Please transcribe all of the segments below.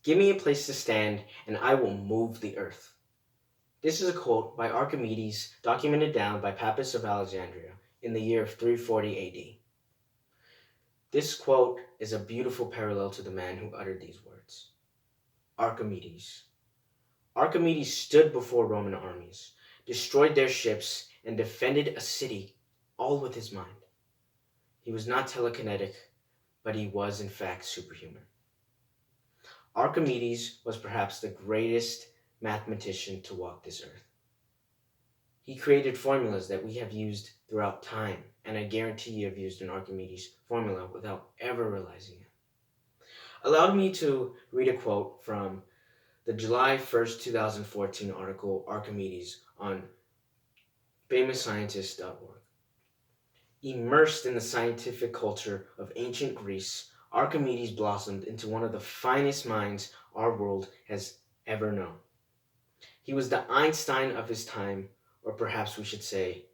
Give me a place to stand, and I will move the earth. This is a quote by Archimedes, documented down by Pappus of Alexandria in the year of 340 AD. This quote is a beautiful parallel to the man who uttered these words. Archimedes. Archimedes stood before Roman armies, destroyed their ships, and defended a city, all with his mind. He was not telekinetic, but he was in fact superhuman. Archimedes was perhaps the greatest mathematician to walk this earth. He created formulas that we have used throughout time, and I guarantee you have used an Archimedes formula without ever realizing it. Allow me to read a quote from the July 1st, 2014 article Archimedes on famousscientist.org. Immersed in the scientific culture of ancient Greece, Archimedes blossomed into one of the finest minds our world has ever known. He was the Einstein of his time, or perhaps we should say,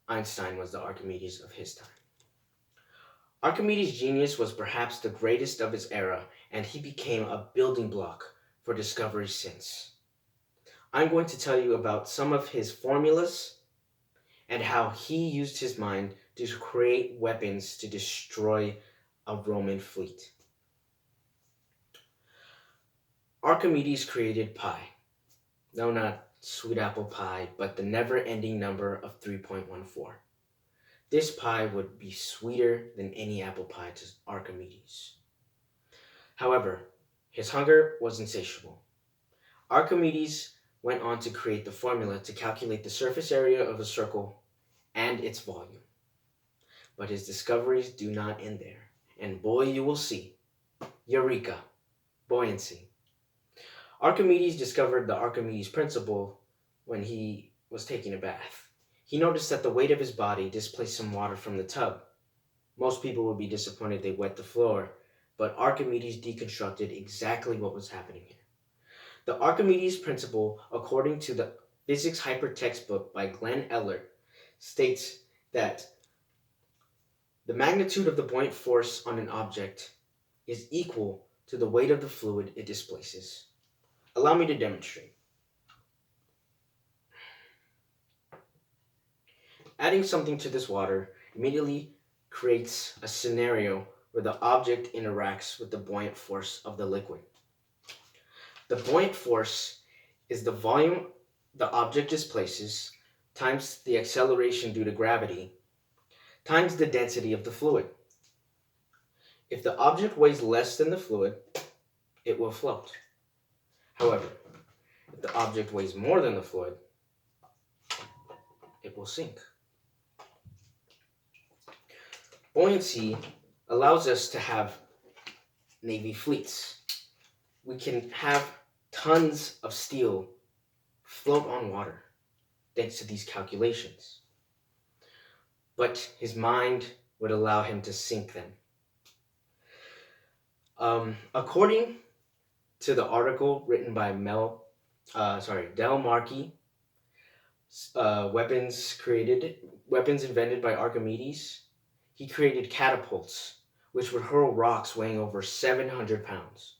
Einstein was the Archimedes of his time. Archimedes' genius was perhaps the greatest of his era, and he became a building block for discovery since. I'm going to tell you about some of his formulas and how he used his mind to create weapons to destroy a Roman fleet. Archimedes created pi. No, not sweet apple pie, but the never-ending number of 3.14. This pie would be sweeter than any apple pie to Archimedes. However, his hunger was insatiable. Archimedes went on to create the formula to calculate the surface area of a circle and its volume. But his discoveries do not end there. And boy, you will see. Eureka! Buoyancy. Archimedes discovered the Archimedes principle when he was taking a bath. He noticed that the weight of his body displaced some water from the tub. Most people would be disappointed they wet the floor, but Archimedes deconstructed exactly what was happening here. The Archimedes principle, according to the Physics Hypertext book by Glenn Eller, states that the magnitude of the buoyant force on an object is equal to the weight of the fluid it displaces. Allow me to demonstrate. Adding something to this water immediately creates a scenario where the object interacts with the buoyant force of the liquid. The buoyant force is the volume the object displaces times the acceleration due to gravity times the density of the fluid. If the object weighs less than the fluid, it will float. However, if the object weighs more than the fluid, it will sink. Buoyancy allows us to have Navy fleets. We can have tons of steel float on water thanks to these calculations. But his mind would allow him to sink them. According to the article written by Del Markey, weapons invented by Archimedes, he created catapults, which would hurl rocks weighing over 700 pounds.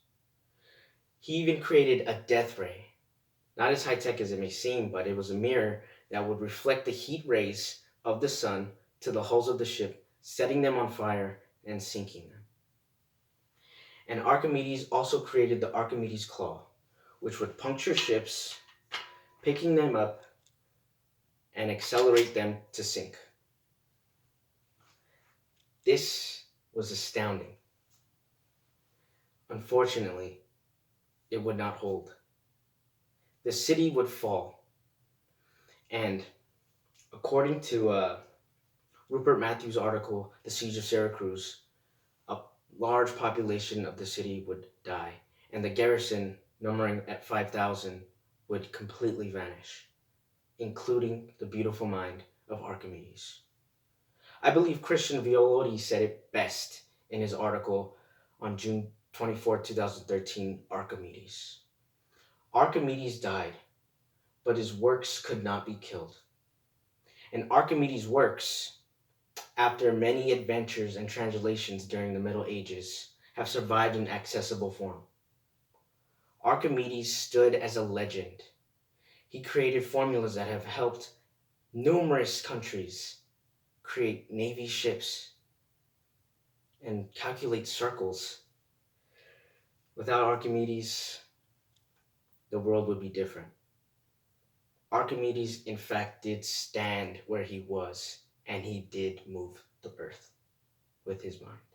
He even created a death ray. Not as high-tech as it may seem, but it was a mirror that would reflect the heat rays of the sun to the hulls of the ship, setting them on fire and sinking them. And Archimedes also created the Archimedes claw, which would puncture ships, picking them up and accelerate them to sink. This was astounding. Unfortunately, it would not hold. The city would fall. And according to Rupert Matthews' article, The Siege of Syracuse, a large population of the city would die, and the garrison, numbering at 5,000, would completely vanish, including the beautiful mind of Archimedes. I believe Christian Violotti said it best in his article on June 24, 2013, Archimedes. Archimedes died, but his works could not be killed. And Archimedes' works, after many adventures and translations during the Middle Ages, have survived in accessible form. Archimedes stood as a legend. He created formulas that have helped numerous countries create navy ships and calculate circles. Without Archimedes, the world would be different. Archimedes, in fact, did stand where he was, and he did move the earth with his mind.